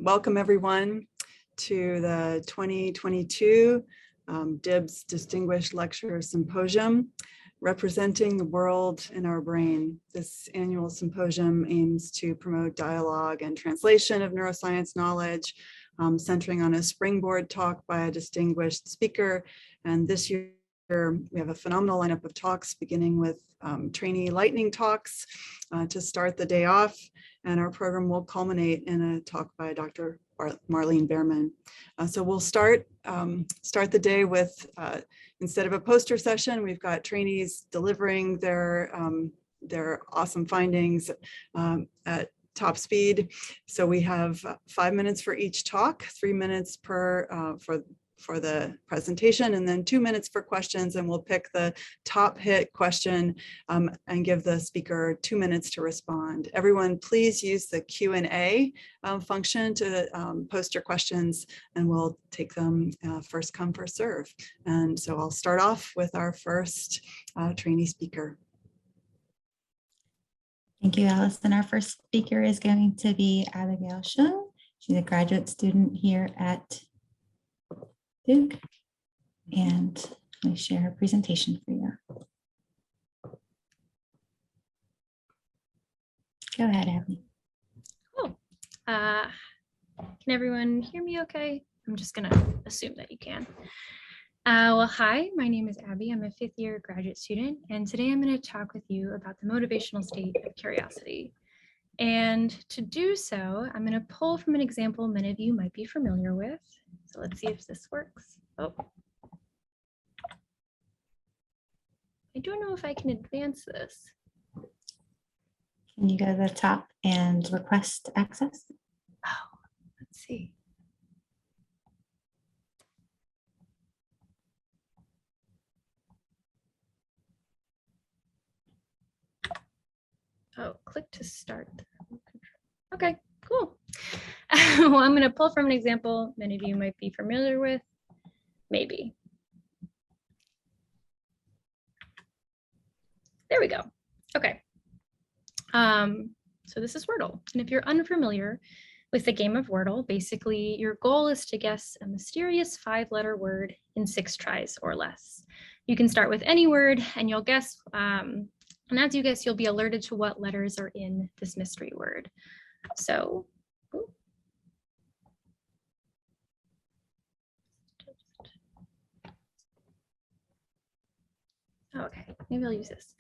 Welcome everyone to the 2022 DIBS Distinguished Lecturer Symposium, Representing the World in Our Brain. This annual symposium aims to promote dialogue and translation of neuroscience knowledge, centering on a springboard talk by a distinguished speaker. And this year we have a phenomenal lineup of talks, beginning with trainee lightning talks to start the day off. And our program will culminate in a talk by Dr. Marlene Behrman. So we'll start the day with, instead of a poster session, we've got trainees delivering their awesome findings at top speed. So we have 5 minutes for each talk, 3 minutes per for the presentation, and then 2 minutes for questions, and we'll pick the top hit question and give the speaker 2 minutes to respond. Everyone, please use the Q&A function to post your questions, and we'll take them first come, first serve. And so I'll start off with our first trainee speaker. Thank you, Allison. Our first speaker is going to be Abigail. She's a graduate student here at Duke, and let me share her presentation for you. Go ahead, Abby. Cool. Can everyone hear me okay? I'm just gonna assume that you can. Well, hi, my name is Abby. I'm a 5th year graduate student, and today I'm going to talk with you about the motivational state of curiosity. And to do so, I'm going to pull from an example many of you might be familiar with. So let's see if this works. Oh, I don't know if I can advance this. Can you go to the top and request access? Oh, let's see. Oh, click to start. Okay, cool. Well, I'm going to pull from an example many of you might be familiar with, maybe. There we go. Okay. So this is Wordle. And if you're unfamiliar with the game of Wordle, basically your goal is to guess a mysterious 5-letter word in 6 tries or less. You can start with any word and you'll guess, and as you guess, you'll be alerted to what letters are in this mystery word. So, okay, maybe I'll use this.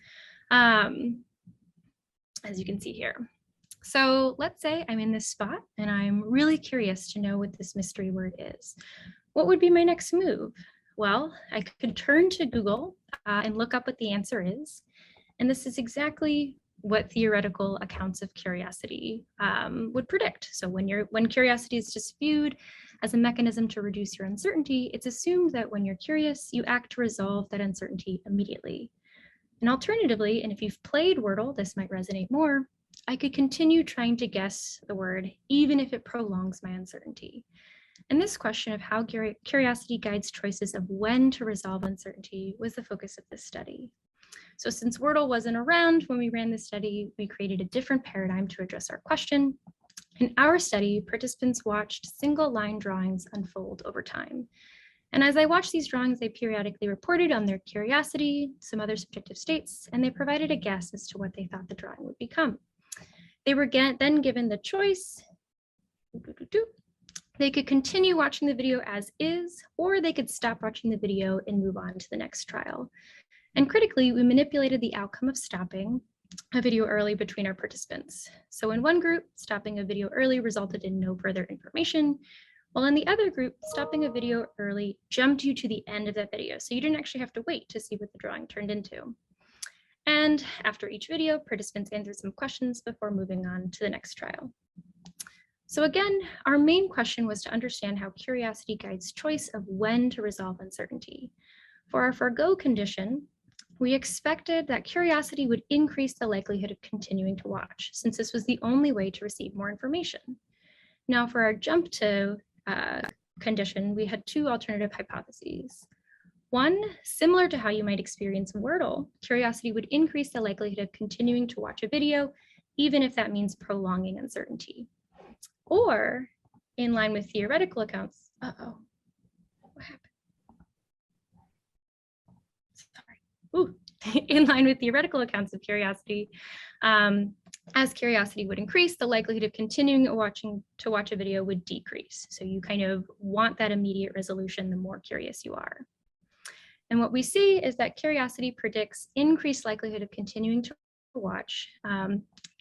As you can see here. So let's say I'm in this spot and I'm really curious to know what this mystery word is. What would be my next move? Well, I could turn to Google and look up what the answer is. And this is exactly what theoretical accounts of curiosity would predict. So when curiosity is just viewed as a mechanism to reduce your uncertainty, it's assumed that when you're curious, you act to resolve that uncertainty immediately. And alternatively, and if you've played Wordle, this might resonate more, I could continue trying to guess the word, even if it prolongs my uncertainty. And this question of how curiosity guides choices of when to resolve uncertainty was the focus of this study. So since Wordle wasn't around when we ran this study, we created a different paradigm to address our question. In our study, participants watched single line drawings unfold over time. And as I watched these drawings, they periodically reported on their curiosity, some other subjective states, and they provided a guess as to what they thought the drawing would become. They were then given the choice. They could continue watching the video as is, or they could stop watching the video and move on to the next trial. And critically, we manipulated the outcome of stopping a video early between our participants. So in one group, stopping a video early resulted in no further information, while in the other group, stopping a video early jumped you to the end of that video. So you didn't actually have to wait to see what the drawing turned into. And after each video, participants answered some questions before moving on to the next trial. So again, our main question was to understand how curiosity guides choice of when to resolve uncertainty. For our forgo condition, we expected that curiosity would increase the likelihood of continuing to watch, since this was the only way to receive more information. Now for our jump to condition, we had 2 alternative hypotheses. One, similar to how you might experience Wordle, curiosity would increase the likelihood of continuing to watch a video, even if that means prolonging uncertainty. Or in line with theoretical accounts. Uh-oh, what happened? Sorry. Ooh. In line with theoretical accounts of curiosity, as curiosity would increase, the likelihood of continuing to watch a video would decrease. So you kind of want that immediate resolution the more curious you are. And what we see is that curiosity predicts increased likelihood of continuing to watch,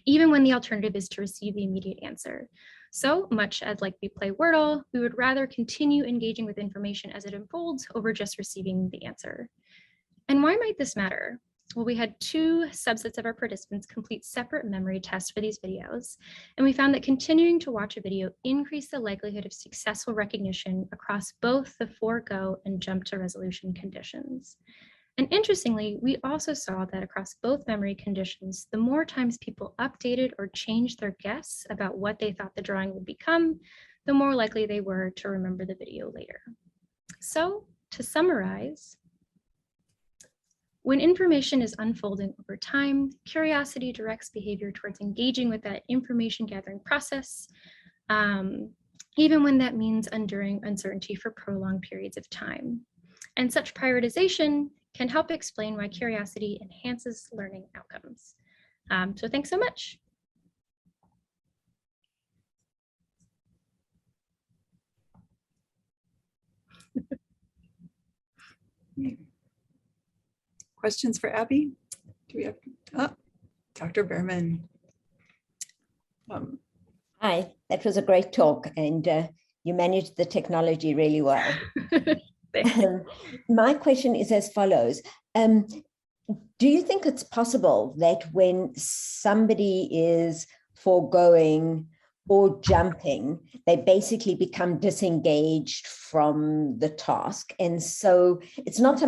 even when the alternative is to receive the immediate answer. So much as like we play Wordle, we would rather continue engaging with information as it unfolds over just receiving the answer. And why might this matter? Well, we had 2 subsets of our participants complete separate memory tests for these videos, and we found that continuing to watch a video increased the likelihood of successful recognition across both the forego and jump to resolution conditions. And interestingly, we also saw that across both memory conditions, the more times people updated or changed their guess about what they thought the drawing would become, the more likely they were to remember the video later. So to summarize, when information is unfolding over time, curiosity directs behavior towards engaging with that information gathering process, even when that means enduring uncertainty for prolonged periods of time. And such prioritization can help explain why curiosity enhances learning outcomes. So thanks so much. Questions for Abby? Do we have, Dr. Behrman. Hi, that was a great talk, and you managed the technology really well. My question is as follows. Do you think it's possible that when somebody is foregoing or jumping, they basically become disengaged from the task? And so it's not so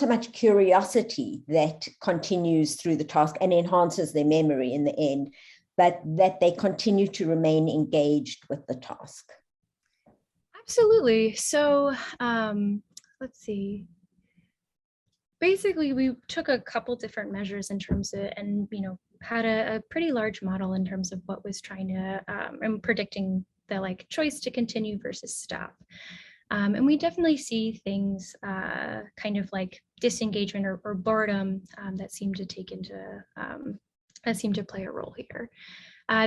much curiosity that continues through the task and enhances their memory in the end, but that they continue to remain engaged with the task. Absolutely. So let's see. Basically, we took a couple different measures in terms of, and had a pretty large model in terms of what was trying to and predicting the choice to continue versus stop. And we definitely see things kind of like disengagement or boredom that seem to play a role here.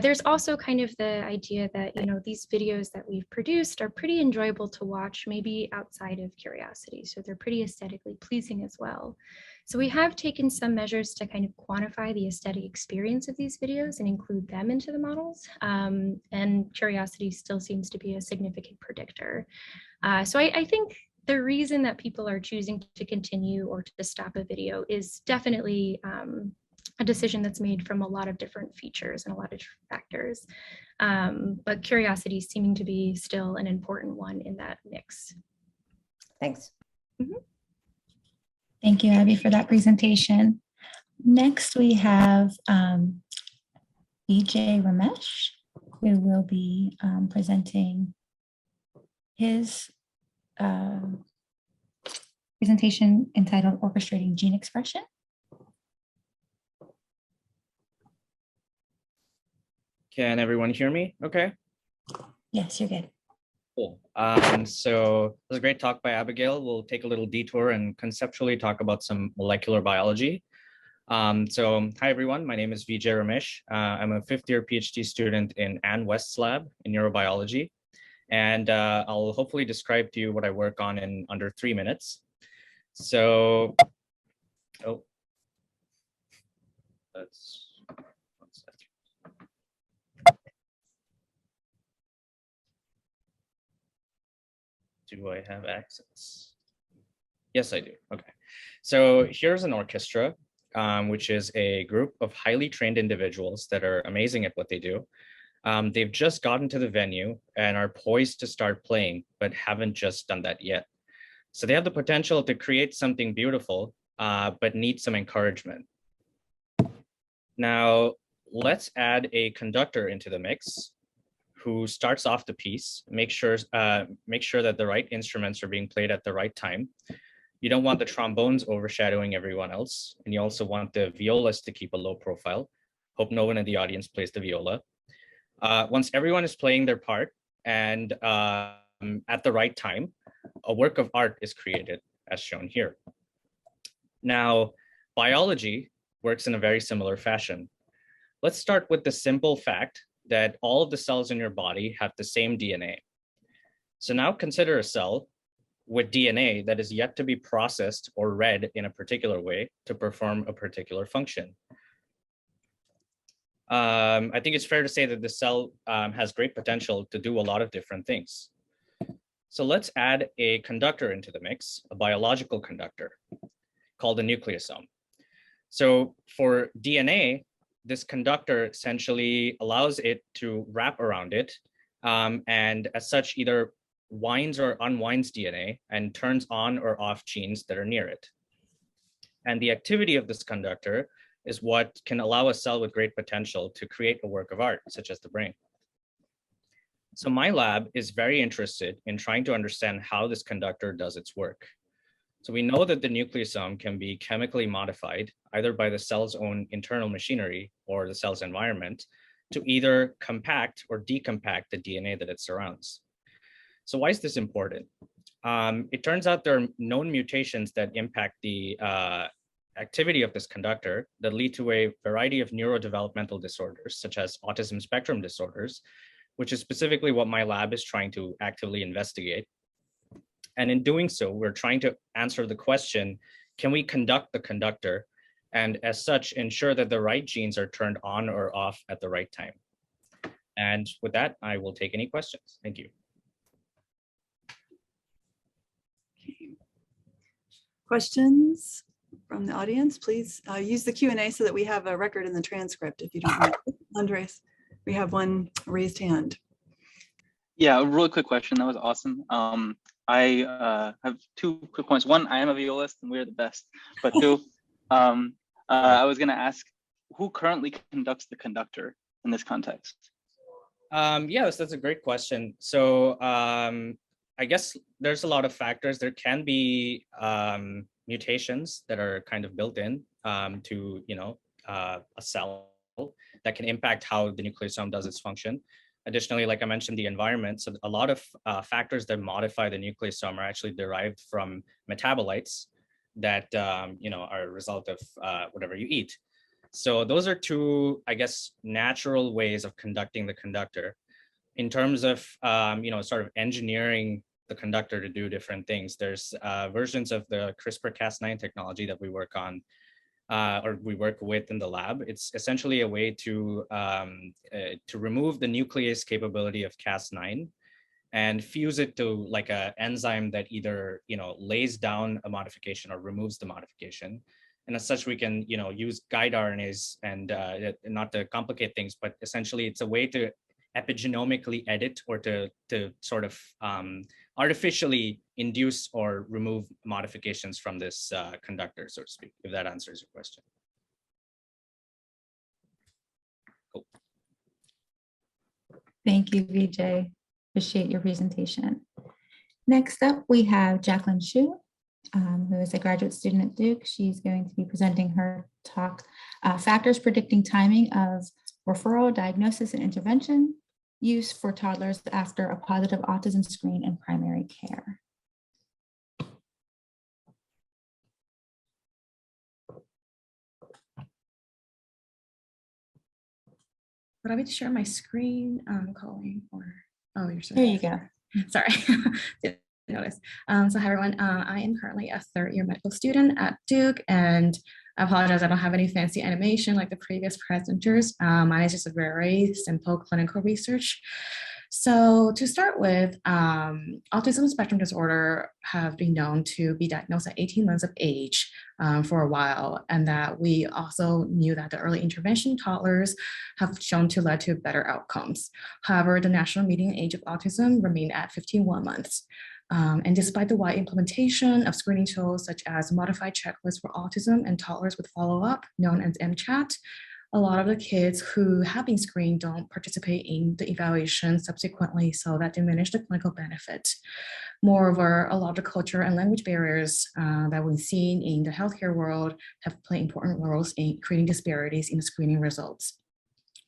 There's also kind of the idea that, these videos that we've produced are pretty enjoyable to watch, maybe outside of curiosity. So they're pretty aesthetically pleasing as well. So we have taken some measures to kind of quantify the aesthetic experience of these videos and include them into the models. And curiosity still seems to be a significant predictor. So I think the reason that people are choosing to continue or to stop a video is definitely a decision that's made from a lot of different features and a lot of different factors. But curiosity is seeming to be still an important one in that mix. Thanks. Mm-hmm. Thank you, Abby, for that presentation. Next, we have Vijay Ramesh, who will be presenting his presentation entitled Orchestrating Gene Expression. Can everyone hear me? Okay. Yes, you're good. Cool. So it was a great talk by Abigail. We'll take a little detour and conceptually talk about some molecular biology. So hi, everyone. My name is Vijay Ramesh. I'm a 5th-year PhD student in Ann West's lab in neurobiology. And I'll hopefully describe to you what I work on in under 3 minutes. So, that's one second. Do I have access? Yes, I do. Okay. So here's an orchestra, which is a group of highly trained individuals that are amazing at what they do. They've just gotten to the venue and are poised to start playing, but haven't just done that yet. So they have the potential to create something beautiful, but need some encouragement. Now, let's add a conductor into the mix who starts off the piece, make sure that the right instruments are being played at the right time. You don't want the trombones overshadowing everyone else. And you also want the violas to keep a low profile. Hope no one in the audience plays the viola. Once everyone is playing their part, and at the right time, a work of art is created, as shown here. Now, biology works in a very similar fashion. Let's start with the simple fact that all of the cells in your body have the same DNA. So now consider a cell with DNA that is yet to be processed or read in a particular way to perform a particular function. I think it's fair to say that the cell has great potential to do a lot of different things. So let's add a conductor into the mix, a biological conductor called a nucleosome. So for DNA, this conductor essentially allows it to wrap around it, and as such either winds or unwinds DNA and turns on or off genes that are near it. And the activity of this conductor is what can allow a cell with great potential to create a work of art, such as the brain. So my lab is very interested in trying to understand how this conductor does its work. So we know that the nucleosome can be chemically modified either by the cell's own internal machinery or the cell's environment to either compact or decompact the DNA that it surrounds. So why is this important? It turns out there are known mutations that impact the activity of this conductor that lead to a variety of neurodevelopmental disorders, such as autism spectrum disorders, which is specifically what my lab is trying to actively investigate. And in doing so, we're trying to answer the question, can we conduct the conductor and as such ensure that the right genes are turned on or off at the right time? And with that, I will take any questions. Thank you. Okay. Questions from the audience, please use the Q&A so that we have a record in the transcript if you don't mind. Andres, we have one raised hand. Yeah, a really quick question. That was awesome. I have two quick points. One, I am a violist and we're the best. But two, I was going to ask, who currently conducts the conductor in this context? Yes, that's a great question. So I guess there's a lot of factors. There can be mutations that are kind of built in to a cell that can impact how the nucleosome does its function. Additionally, like I mentioned, the environment. So a lot of factors that modify the nucleosome are actually derived from metabolites that are a result of whatever you eat. So those are two, I guess, natural ways of conducting the conductor. In terms of sort of engineering the conductor to do different things, there's versions of the CRISPR-Cas9 technology that we work on or we work with in the lab. It's essentially a way to remove the nuclease capability of Cas9 and fuse it to like an enzyme that either lays down a modification or removes the modification. And as such, we can use guide RNAs and not to complicate things, but essentially it's a way to epigenomically edit or to sort of artificially induce or remove modifications from this conductor, so to speak, if that answers your question. Cool. Thank you, Vijay. Appreciate your presentation. Next up, we have Jacqueline Shu, who is a graduate student at Duke. She's going to be presenting her talk, Factors Predicting Timing of Referral, Diagnosis, and Intervention, Use for Toddlers After a Positive Autism Screen in Primary Care. Would I be to share my screen calling or, oh, you're There you go. Sorry, didn't notice. So hi everyone, I am currently a third-year medical student at Duke, and I apologize, I don't have any fancy animation like the previous presenters. Mine is just a very simple clinical research. So to start with, autism spectrum disorder have been known to be diagnosed at 18 months of age for a while, and that we also knew that the early intervention toddlers have shown to lead to better outcomes. However, the national median age of autism remained at 51 months. And despite the wide implementation of screening tools such as modified checklists for autism and toddlers with follow-up, known as MCHAT, a lot of the kids who have been screened don't participate in the evaluation subsequently, so that diminished the clinical benefit. Moreover, a lot of the culture and language barriers that we've seen in the healthcare world have played important roles in creating disparities in the screening results.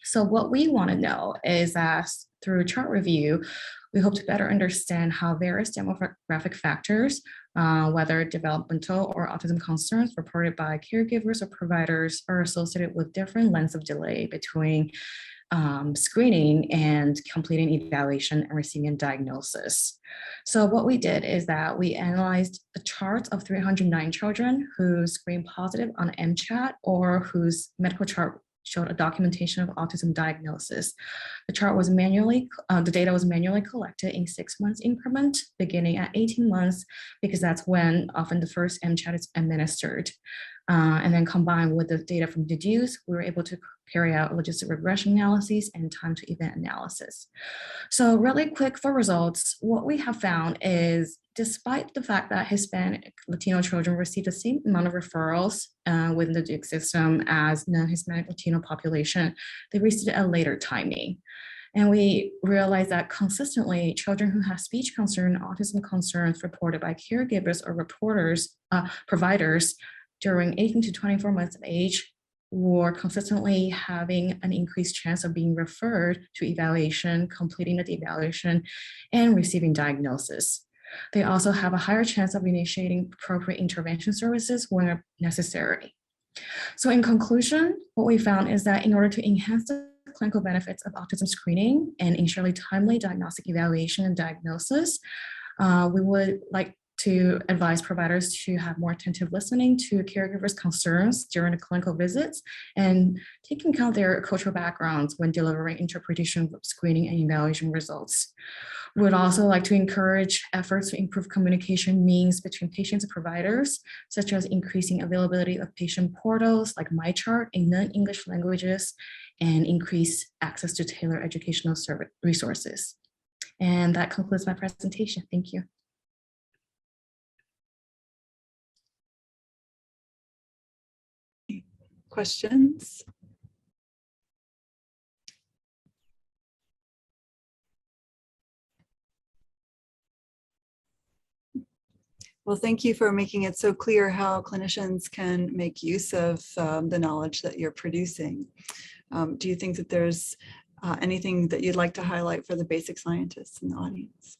So what we want to know is that through chart review, We hope to better understand how various demographic factors, whether developmental or autism concerns reported by caregivers or providers, are associated with different lengths of delay between screening and completing evaluation and receiving a diagnosis. So what we did is that we analyzed a chart of 309 children who screened positive on MCHAT or whose medical chart showed a documentation of autism diagnosis. The chart was the data was manually collected in 6 months increment, beginning at 18 months, because that's when often the first MCHAT is administered. And then combined with the data from DIBS, we were able to carry out logistic regression analyses and time to event analysis. So really quick for results, what we have found is despite the fact that Hispanic Latino children receive the same amount of referrals within the DIBS system as non-Hispanic Latino population, they received it at later timing. And we realized that consistently, children who have speech concern, autism concerns reported by caregivers or providers during 18 to 24 months of age were consistently having an increased chance of being referred to evaluation, completing the evaluation, and receiving diagnosis. They also have a higher chance of initiating appropriate intervention services when necessary. So in conclusion, what we found is that in order to enhance the clinical benefits of autism screening and ensure timely diagnostic evaluation and diagnosis, we would like to advise providers to have more attentive listening to caregivers' concerns during the clinical visits and take into account their cultural backgrounds when delivering interpretation of screening and evaluation results. We would also like to encourage efforts to improve communication means between patients and providers, such as increasing availability of patient portals like MyChart in non-English languages and increase access to tailored educational resources. And that concludes my presentation. Thank you. Questions? Well, thank you for making it so clear how clinicians can make use of the knowledge that you're producing. Do you think that there's anything that you'd like to highlight for the basic scientists in the audience?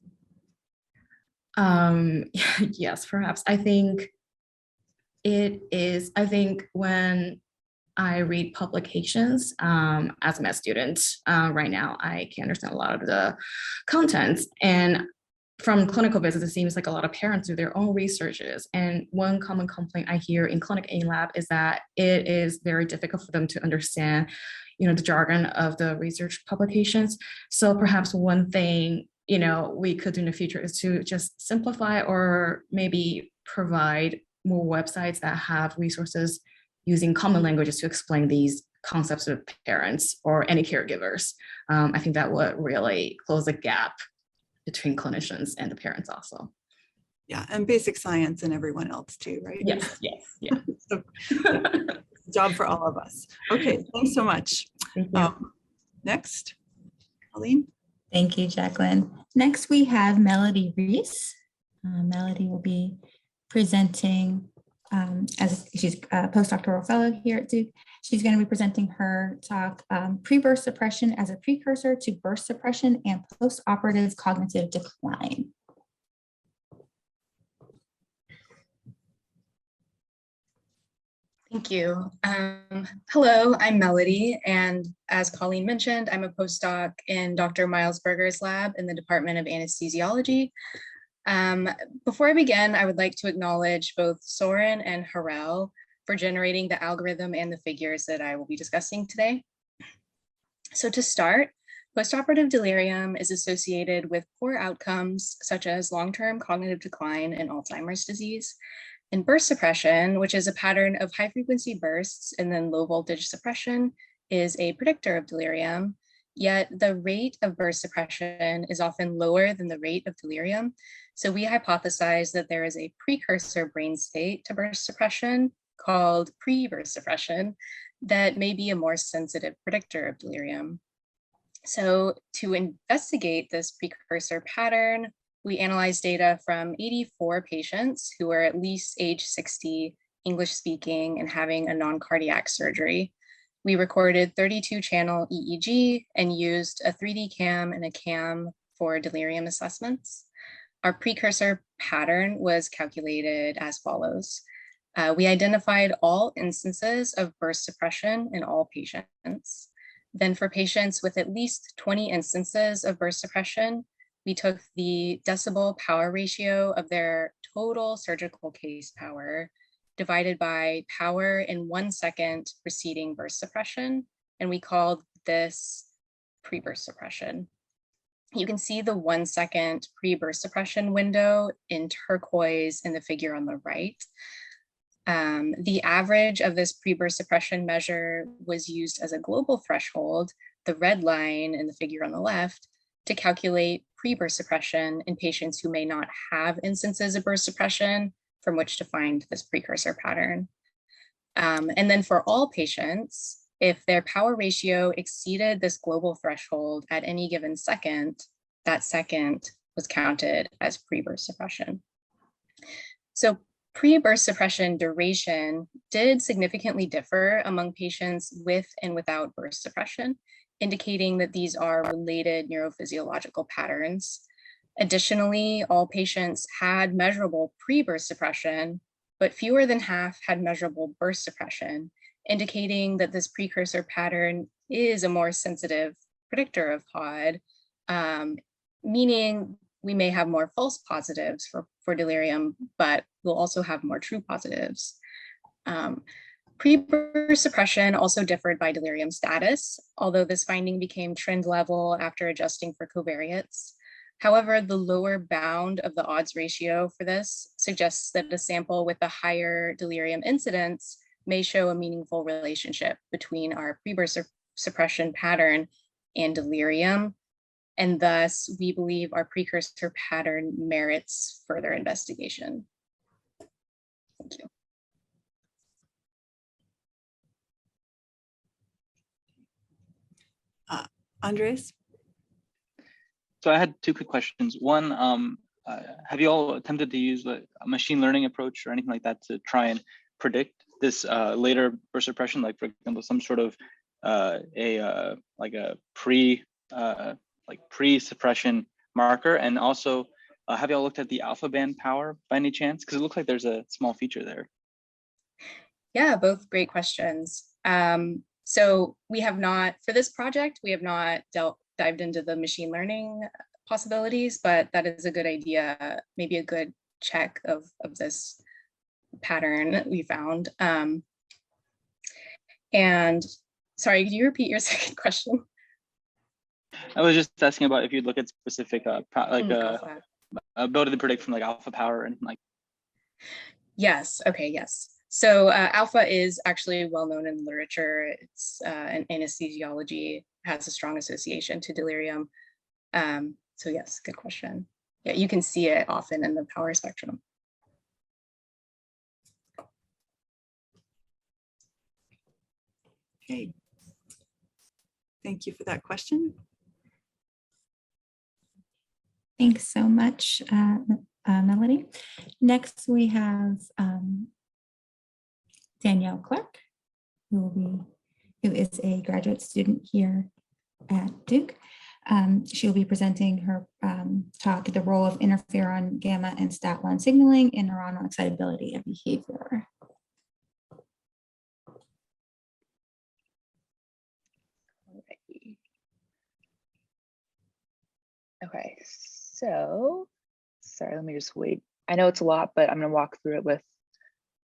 Yes, perhaps. I think when I read publications as a med student right now, I can understand a lot of the contents. And from clinical visits, it seems like a lot of parents do their own researches. And one common complaint I hear in clinic A lab is that it is very difficult for them to understand, the jargon of the research publications. So perhaps one thing, we could do in the future is to just simplify or maybe provide more websites that have resources using common languages to explain these concepts to parents or any caregivers. I think that would really close the gap between clinicians and the parents also. Yeah, and basic science and everyone else too, right? Yes. So, job for all of us. Okay, thanks so much. Thank you. Next, Colleen. Thank you, Jacqueline. Next, we have Melody Reese. Melody will be presenting as she's a postdoctoral fellow here at Duke. She's going to be presenting her talk, Pre-Birth Suppression as a Precursor to Birth Suppression and Postoperative Cognitive Decline. Thank you. Hello, I'm Melody, and as Colleen mentioned, I'm a postdoc in Dr. Miles Berger's lab in the Department of Anesthesiology. Before I begin, I would like to acknowledge both Soren and Harel for generating the algorithm and the figures that I will be discussing today. So to start, postoperative delirium is associated with poor outcomes such as long-term cognitive decline and Alzheimer's disease. And burst suppression, which is a pattern of high-frequency bursts and then low-voltage suppression, is a predictor of delirium. Yet the rate of burst suppression is often lower than the rate of delirium. So we hypothesize that there is a precursor brain state to burst suppression called pre-burst suppression that may be a more sensitive predictor of delirium. So to investigate this precursor pattern, we analyzed data from 84 patients who were at least age 60, English speaking, and having a non-cardiac surgery. We recorded 32 channel EEG and used a 3D cam and a cam for delirium assessments. Our precursor pattern was calculated as follows. We identified all instances of burst suppression in all patients. Then for patients with at least 20 instances of burst suppression, we took the decibel power ratio of their total surgical case power divided by power in 1 second preceding burst suppression, and we called this pre-burst suppression. You can see the 1 second pre-burst suppression window in turquoise in the figure on the right. The average of this pre-burst suppression measure was used as a global threshold, the red line in the figure on the left, to calculate pre-burst suppression in patients who may not have instances of burst suppression from which to find this precursor pattern. And then for all patients, if their power ratio exceeded this global threshold at any given second, that second was counted as pre-burst suppression. So pre-burst suppression duration did significantly differ among patients with and without burst suppression, indicating that these are related neurophysiological patterns. Additionally, all patients had measurable pre-burst suppression, but fewer than half had measurable burst suppression, indicating that this precursor pattern is a more sensitive predictor of POD, meaning we may have more false positives for delirium, but we'll also have more true positives. Pre-burst suppression also differed by delirium status, although this finding became trend level after adjusting for covariates. However, the lower bound of the odds ratio for this suggests that a sample with a higher delirium incidence may show a meaningful relationship between our pre-burst suppression pattern and delirium. And thus, we believe our precursor pattern merits further investigation. Thank you. Andras? So I had two quick questions. One, have you all attempted to use a machine learning approach or anything like that to try and predict this later burst suppression, like for example, some sort of pre-suppression marker? And also, have y'all looked at the alpha band power by any chance? Because it looks like there's a small feature there. Yeah, both great questions. So we have not, for this project, we have not dived into the machine learning possibilities, but that is a good idea, maybe a good check of this pattern we found. And sorry, could you repeat your second question? I was just asking about if you'd look at specific Alpha. ability to predict from like alpha power or anything like. Yes, okay, yes. So alpha is actually well known in literature. It's in anesthesiology, has a strong association to delirium. So yes, good question. Yeah, you can see it often in the power spectrum. Okay. Thank you for that question. Thanks so much, Melody. Next, we have Danielle Clark, who is a graduate student here at Duke. She'll be presenting her talk, The Role of Interferon Gamma and STAT1 Signaling in Neuronal Excitability and Behavior. Okay, so, sorry, let me just wait. I know it's a lot, but I'm gonna walk through it with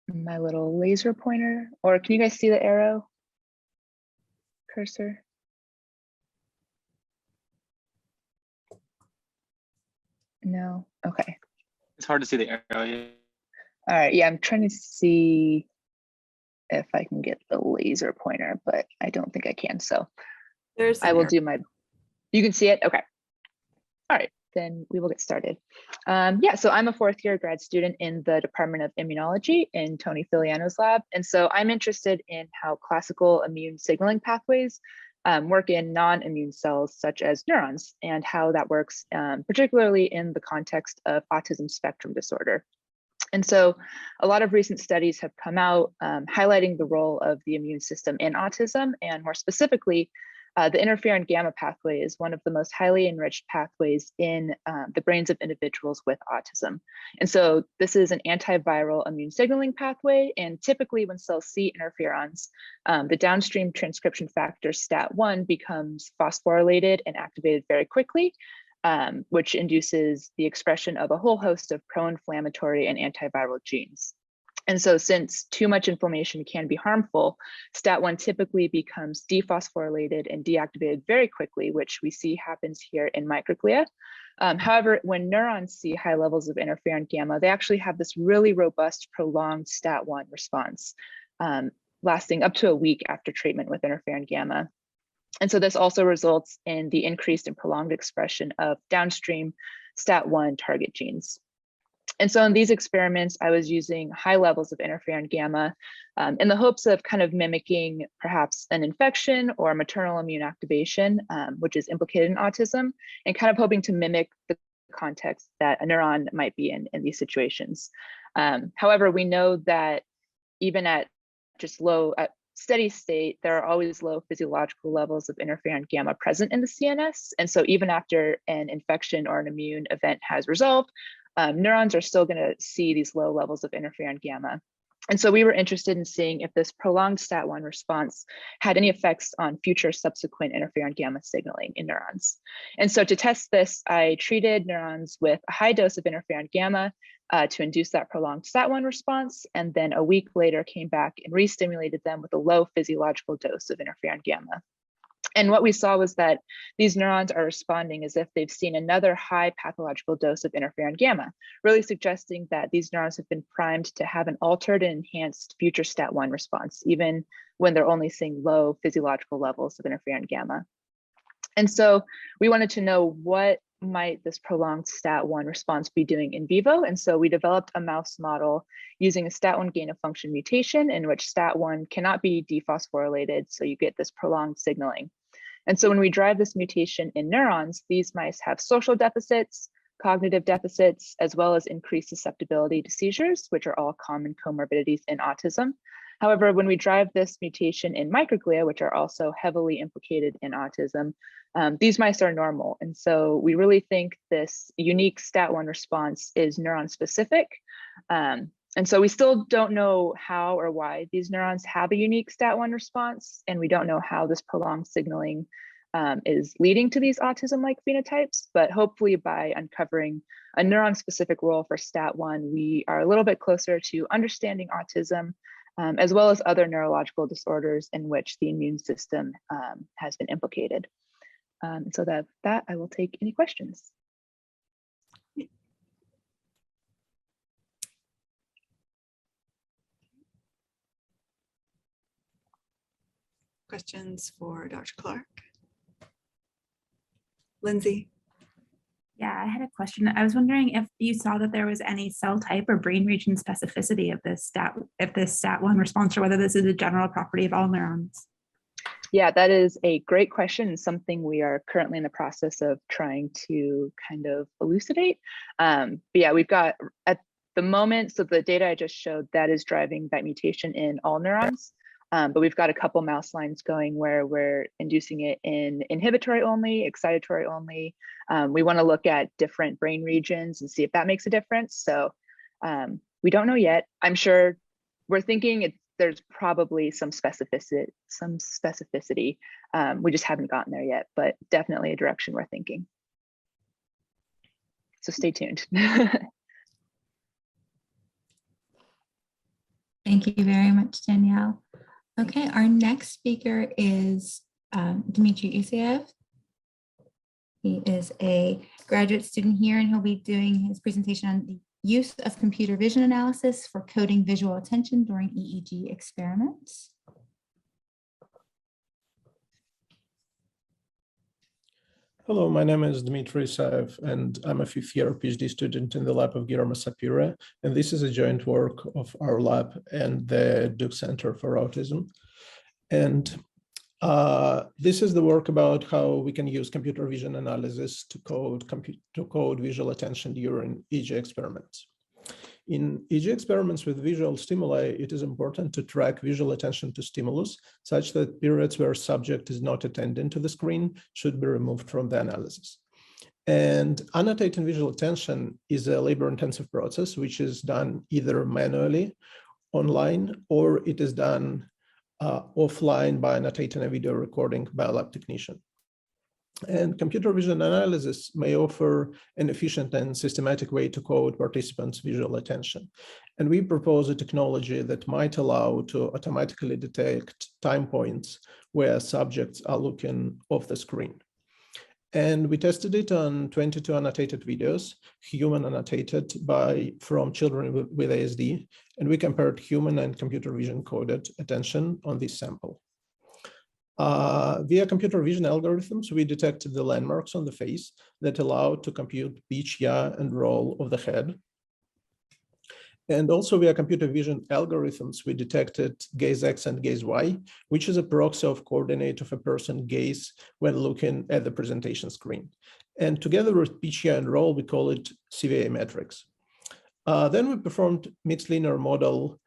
my little laser pointer. Or can you guys see the arrow cursor? No, okay. It's hard to see the arrow. Yeah. All right, yeah, I'm trying to see if I can get the laser pointer, but I don't think I can. So There's I will do my, you can see it? Okay. All right, then we will get started. Yeah, so I'm a fourth year grad student in the Department of Immunology in Tony Filiano's lab. And so I'm interested in how classical immune signaling pathways work in non-immune cells such as neurons and how that works, particularly in the context of autism spectrum disorder. And so a lot of recent studies have come out highlighting the role of the immune system in autism, and more specifically, The interferon gamma pathway is one of the most highly enriched pathways in the brains of individuals with autism. And so this is an antiviral immune signaling pathway. And typically when cells see interferons, the downstream transcription factor STAT1 becomes phosphorylated and activated very quickly, which induces the expression of a whole host of pro-inflammatory and antiviral genes. And so since too much inflammation can be harmful, STAT1 typically becomes dephosphorylated and deactivated very quickly, which we see happens here in microglia. However, when neurons see high levels of interferon gamma, they actually have this really robust, prolonged STAT1 response, lasting up to a week after treatment with interferon gamma. And so this also results in the increased and prolonged expression of downstream STAT1 target genes. And so in these experiments, I was using high levels of interferon gamma in the hopes of kind of mimicking perhaps an infection or maternal immune activation, which is implicated in autism, and kind of hoping to mimic the context that a neuron might be in these situations. However, we know that even at just at steady state, there are always low physiological levels of interferon gamma present in the CNS. And so even after an infection or an immune event has resolved, neurons are still going to see these low levels of interferon gamma. And so we were interested in seeing if this prolonged STAT1 response had any effects on future subsequent interferon gamma signaling in neurons. And so to test this, I treated neurons with a high dose of interferon gamma to induce that prolonged STAT1 response. And then a week later came back and re-stimulated them with a low physiological dose of interferon gamma. And what we saw was that these neurons are responding as if they've seen another high pathological dose of interferon gamma, really suggesting that these neurons have been primed to have an altered and enhanced future STAT1 response, even when they're only seeing low physiological levels of interferon gamma. And so we wanted to know what might this prolonged STAT1 response be doing in vivo. And so we developed a mouse model using a STAT1 gain of function mutation in which STAT1 cannot be dephosphorylated. So you get this prolonged signaling. And so when we drive this mutation in neurons, these mice have social deficits, cognitive deficits, as well as increased susceptibility to seizures, which are all common comorbidities in autism. However, when we drive this mutation in microglia, which are also heavily implicated in autism, these mice are normal. And so we really think this unique STAT1 response is neuron specific. And so we still don't know how or why these neurons have a unique STAT1 response, and we don't know how this prolonged signaling is leading to these autism-like phenotypes, but hopefully by uncovering a neuron-specific role for STAT1, we are a little bit closer to understanding autism, as well as other neurological disorders in which the immune system has been implicated. So that I will take any questions. Questions for Dr. Clark? Lindsay? Yeah, I had a question. I was wondering if you saw that there was any cell type or brain region specificity of this STAT1 response, or whether this is a general property of all neurons. Yeah, that is a great question, and something we are currently in the process of trying to kind of elucidate. But yeah, we've got at the moment, so the data I just showed, that is driving that mutation in all neurons. But we've got a couple mouse lines going where we're inducing it in inhibitory only, excitatory only. We want to look at different brain regions and see if that makes a difference. So we don't know yet. I'm sure we're thinking there's probably some specificity. We just haven't gotten there yet, but definitely a direction we're thinking. So stay tuned. Thank you very much, Danielle. Okay, our next speaker is Dmitry Isayev. He is a graduate student here, and he'll be doing his presentation on the use of computer vision analysis for coding visual attention during EEG experiments. Hello, my name is Dmitry Isayev, and I'm a fifth-year PhD student in the lab of Guillermo Sapira, and this is a joint work of our lab and the Duke Center for Autism. And this is the work about how we can use computer vision analysis to code visual attention during EEG experiments. In EEG experiments with visual stimuli, it is important to track visual attention to stimulus, such that periods where subject is not attending to the screen should be removed from the analysis. And annotating visual attention is a labor-intensive process, which is done either manually, online, or it is done offline by annotating a video recording by a lab technician. And computer vision analysis may offer an efficient and systematic way to code participants' visual attention. And we propose a technology that might allow to automatically detect time points where subjects are looking off the screen. And we tested it on 22 annotated videos, human annotated from children with ASD, and we compared human and computer vision coded attention on this sample. Via computer vision algorithms, we detected the landmarks on the face that allow to compute pitch, yaw, and roll of the head. And also via computer vision algorithms, we detected gaze X and gaze Y, which is a proxy of coordinate of a person's gaze when looking at the presentation screen. And together with pitch, yaw, and roll, we call it CVA metrics. Then we performed mixed linear model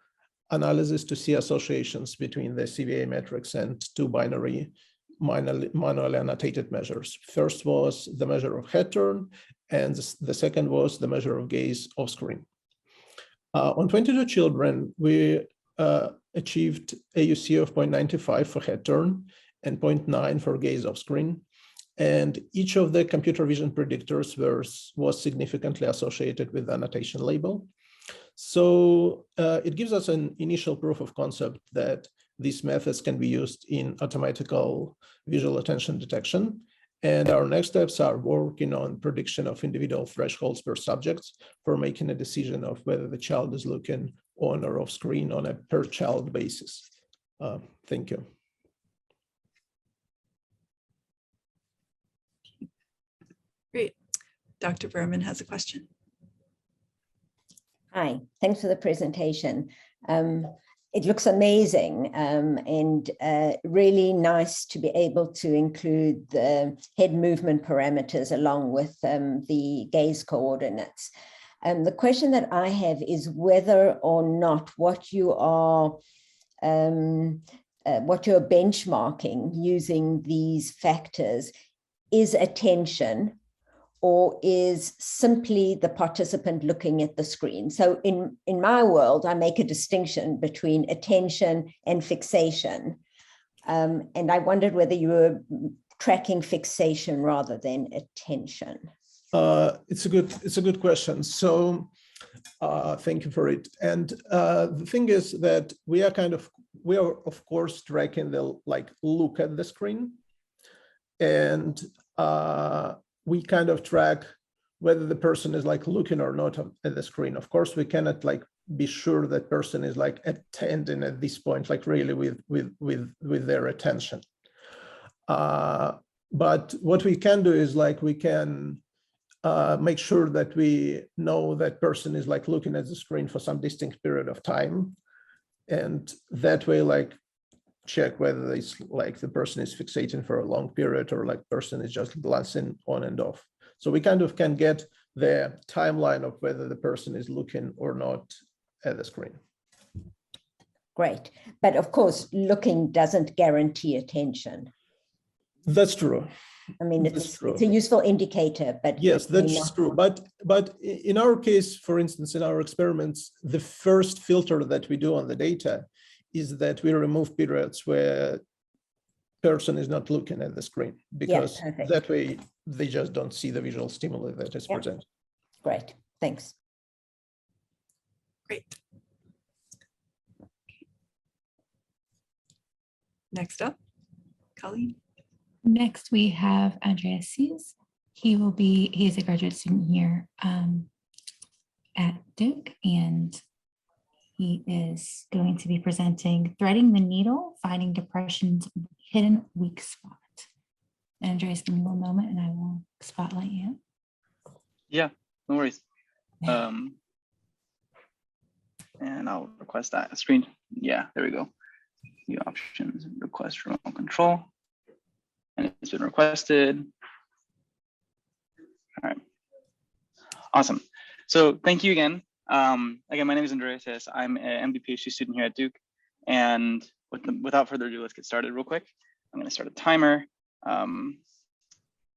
analysis to see associations between the CVA metrics and two binary manually annotated measures. First was the measure of head turn, and the second was the measure of gaze off screen. On 22 children, we achieved AUC of 0.95 for head turn and 0.9 for gaze off screen. And each of the computer vision predictors was significantly associated with the annotation label. So it gives us an initial proof of concept that these methods can be used in automatical visual attention detection. And our next steps are working on prediction of individual thresholds per subject for making a decision of whether the child is looking on or off screen on a per child basis. Thank you. Great. Dr. Berman has a question. Hi, thanks for the presentation. It looks amazing and really nice to be able to include the head movement parameters along with the gaze coordinates. The question that I have is whether or not what you are benchmarking using these factors is attention, or is simply the participant looking at the screen. So in my world, I make a distinction between attention and fixation. And I wondered whether you were tracking fixation rather than attention. It's a good question. So thank you for it. And the thing is that we are of course tracking the look at the screen, and we kind of track whether the person is looking or not at the screen. Of course, we cannot be sure that person is attending at this point, really with their attention. But what we can do is we can make sure that we know that person is looking at the screen for some distinct period of time, and that way check whether it's the person is fixating for a long period or person is just glancing on and off. So we kind of can get the timeline of whether the person is looking or not at the screen. Great. But of course, looking doesn't guarantee attention. That's true. I mean, it's a useful indicator, but yes, that's true. But in our case, for instance, in our experiments, the first filter that we do on the data is that we remove periods where person is not looking at the screen, because that way they just don't see the visual stimuli that is presented. Great, thanks. Great. Next up, Colleen. Next, we have Andras. He's a graduate student here at Duke, and he is going to be presenting Threading the Needle, Finding Depression's Hidden Weak Spot. Andras, give me one moment and I will spotlight you. Yeah, no worries. And I'll request that screen. Yeah, there we go. The options, request remote control. And it's been requested. All right. Awesome. So thank you again Again, my name is Andras. I'm an MD PhD student here at Duke. And without further ado, let's get started real quick. I'm going to start a timer. Let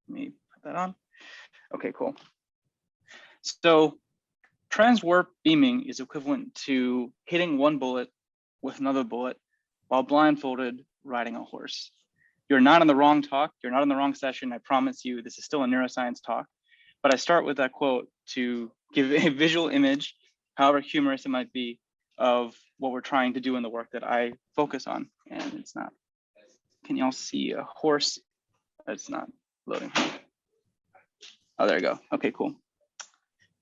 me put that on. Okay, cool. So transwarp beaming is equivalent to hitting one bullet with another bullet while blindfolded riding a horse. You're not in the wrong talk. You're not in the wrong session. I promise you, this is still a neuroscience talk. But I start with that quote to give a visual image, however humorous it might be, of what we're trying to do in the work that I focus on. And it's not. Can y'all see a horse? It's not loading. Oh, there you go. Okay, cool.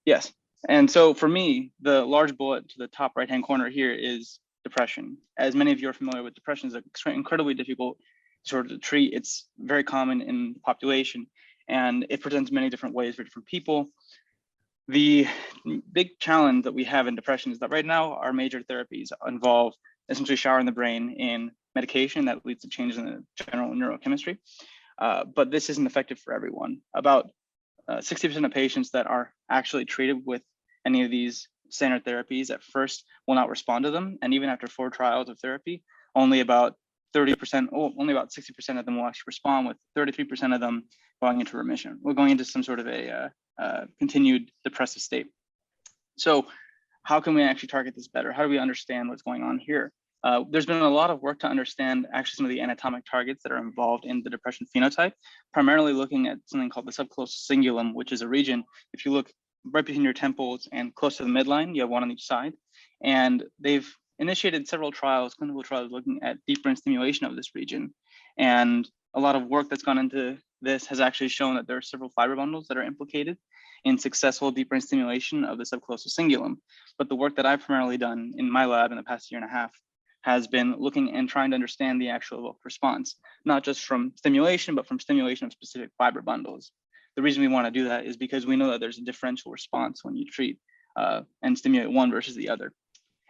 Yes. And so for me, the large bullet to the top right-hand corner here is depression. As many of you are familiar with, depression is an incredibly difficult disorder to treat. It's very common in the population, and it presents many different ways for different people. The big challenge that we have in depression is that right now our major therapies involve essentially showering the brain in medication that leads to changes in the general neurochemistry. But this isn't effective for everyone. About 60% of patients that are actually treated with any of these standard therapies at first will not respond to them. And even after 4 trials of therapy, only about 30%, only about 60% of them will actually respond, with 33% of them going into remission. We're going into some sort of a continued depressive state. So how can we actually target this better? How do we understand what's going on here? There's been a lot of work to understand actually some of the anatomic targets that are involved in the depression phenotype, primarily looking at something called the subcallosal cingulum, which is a region, if you look right between your temples and close to the midline, you have one on each side. And they've initiated several trials, clinical trials, looking at deep brain stimulation of this region. And a lot of work that's gone into this has actually shown that there are several fiber bundles that are implicated in successful deep brain stimulation of the subcallosal cingulum. But the work that I've primarily done in my lab in the past 1.5 years has been looking and trying to understand the actual response, not just from stimulation, but from stimulation of specific fiber bundles. The reason we want to do that is because we know that there's a differential response when you treat and stimulate one versus the other.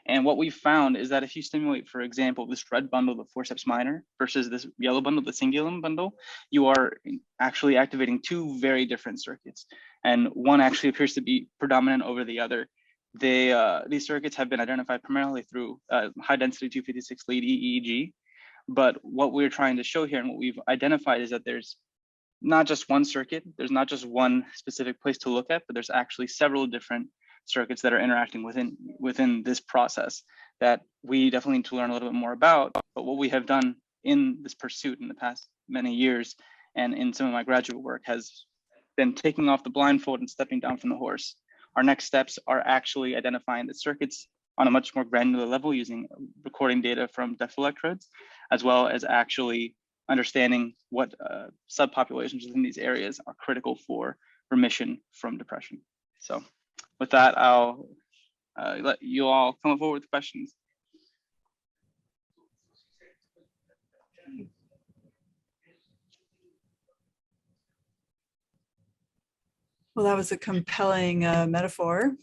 And what we've found is that if you stimulate, for example, this red bundle, the forceps minor, versus this yellow bundle, the cingulum bundle, you are actually activating 2 very different circuits. And one actually appears to be predominant over the other. These circuits have been identified primarily through high density 256 lead EEG. But what we're trying to show here and what we've identified is that there's not just one circuit, there's not just one specific place to look at, but there's actually several different circuits that are interacting within this process that we definitely need to learn a little bit more about. But what we have done in this pursuit in the past many years and in some of my graduate work has been taking off the blindfold and stepping down from the horse. Our next steps are actually identifying the circuits on a much more granular level using recording data from depth electrodes, as well as actually understanding what subpopulations within these areas are critical for remission from depression. So with that, I'll let you all come forward with questions. Well, that was a compelling metaphor.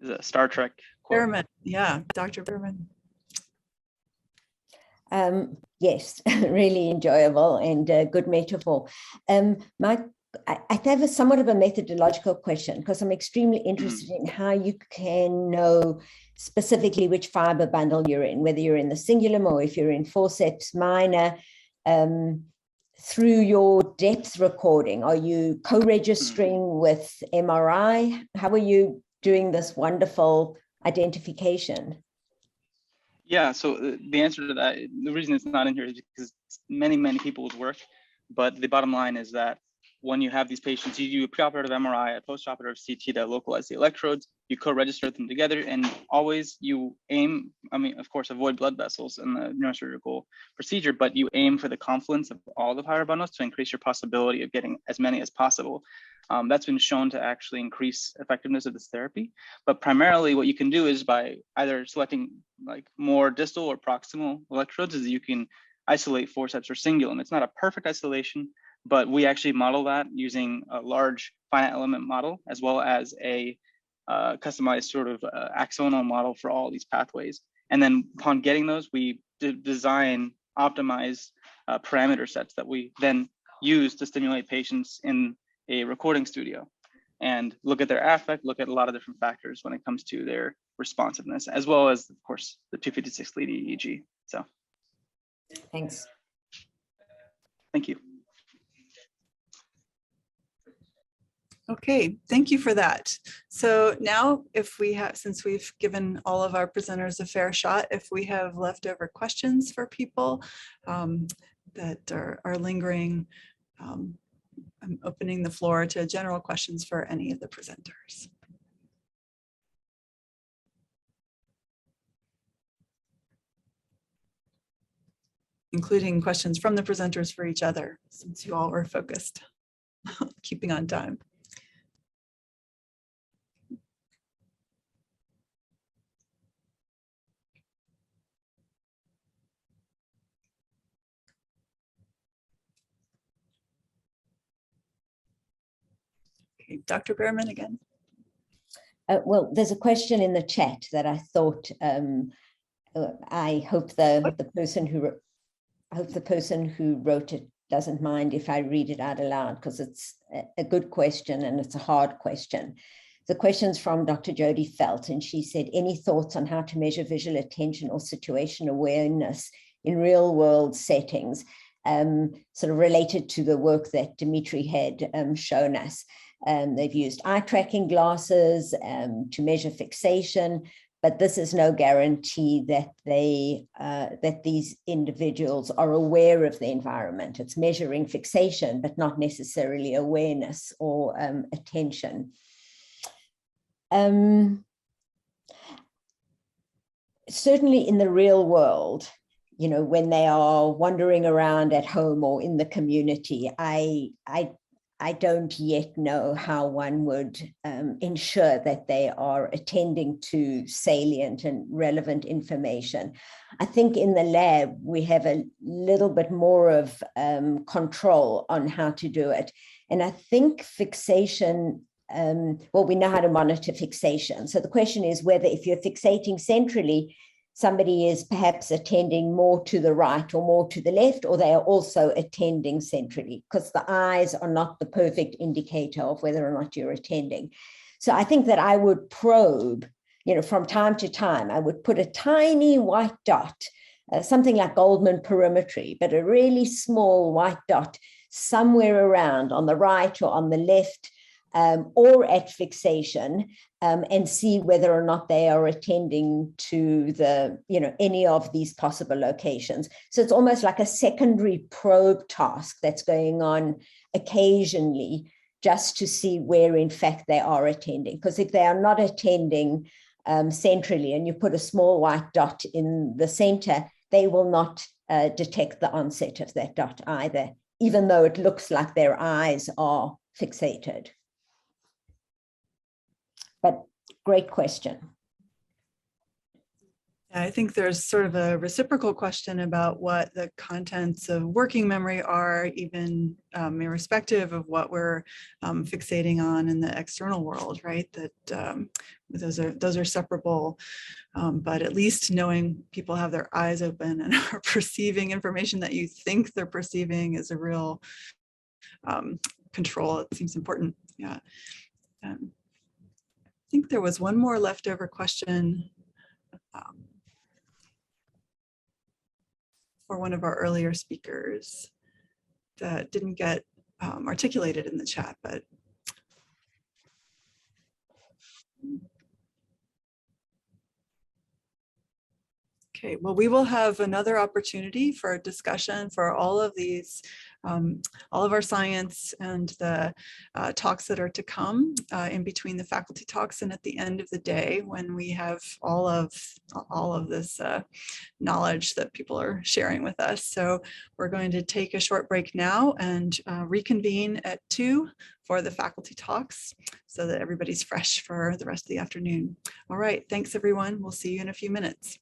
Is it a Star Trek quote? Berman, yeah, Dr. Berman. Yes, really enjoyable and a good metaphor. I have somewhat of a methodological question because I'm extremely interested in how you can know specifically which fiber bundle you're in, whether you're in the cingulum or if you're in forceps minor. Through your depth recording, are you co-registering with MRI? How are you doing this wonderful identification? Yeah, so the answer to that, the reason it's not in here is because many people's work, but the bottom line is that when you have these patients, you do a preoperative MRI, a postoperative CT that localize the electrodes, you co-register them together, and always you aim, I mean, of course, avoid blood vessels in the neurosurgical procedure, but you aim for the confluence of all the fiber bundles to increase your possibility of getting as many as possible. That's been shown to actually increase effectiveness of this therapy. But primarily what you can do is by either selecting like more distal or proximal electrodes is you can isolate forceps or cingulum. It's not a perfect isolation, but we actually model that using a large finite element model, as well as a customized sort of axonal model for all these pathways. And then upon getting those, we design optimized parameter sets that we then use to stimulate patients in a recording studio and look at their affect, look at a lot of different factors when it comes to their responsiveness, as well as, of course, the 256 lead EEG. So Thanks. thank you. Okay, thank you for that. So now if we have, since we've given all of our presenters a fair shot, if we have leftover questions for people that are lingering, I'm opening the floor to general questions for any of the presenters. Including questions from the presenters for each other, since you all were focused, keeping on time. Okay, Dr. Behrman again. Well, there's a question in the chat that I thought I hope the person who wrote it doesn't mind if I read it out aloud, because it's a good question and it's a hard question. The question's from Dr. Jody Felt, and she said, any thoughts on how to measure visual attention or situation awareness in real world settings, sort of related to the work that Dmitry had shown us. They've used eye tracking glasses to measure fixation, but this is no guarantee that that these individuals are aware of the environment. It's measuring fixation, but not necessarily awareness or attention. Certainly in the real world, you know, when they are wandering around at home or in the community, I don't yet know how one would ensure that they are attending to salient and relevant information. I think in the lab, we have a little bit more of control on how to do it. And I think fixation, well, we know how to monitor fixation. So the question is whether if you're fixating centrally, somebody is perhaps attending more to the right or more to the left, or they are also attending centrally, because the eyes are not the perfect indicator of whether or not you're attending. So I think that I would probe, you know, from time to time, I would put a tiny white dot, something like Goldman perimetry, but a really small white dot somewhere around on the right or on the left, or at fixation, and see whether or not they are attending to the, you know, any of these possible locations. So it's almost like a secondary probe task that's going on occasionally, just to see where in fact they are attending. Because if they are not attending centrally and you put a small white dot in the center, they will not detect the onset of that dot either, even though it looks like their eyes are fixated. But great question. I think there's sort of a reciprocal question about what the contents of working memory are, even irrespective of what we're fixating on in the external world, right? That those are separable, but at least knowing people have their eyes open and are perceiving information that you think they're perceiving is a real control. It seems important. Yeah. I think there was one more leftover question for one of our earlier speakers that didn't get articulated in the chat, but okay, well, we will have another opportunity for a discussion for all of these, all of our science and the talks that are to come in between the faculty talks and at the end of the day when we have all of this knowledge that people are sharing with us. So we're going to take a short break now and reconvene at 2 for the faculty talks so that everybody's fresh for the rest of the afternoon. All right, thanks everyone. We'll see you in a few minutes.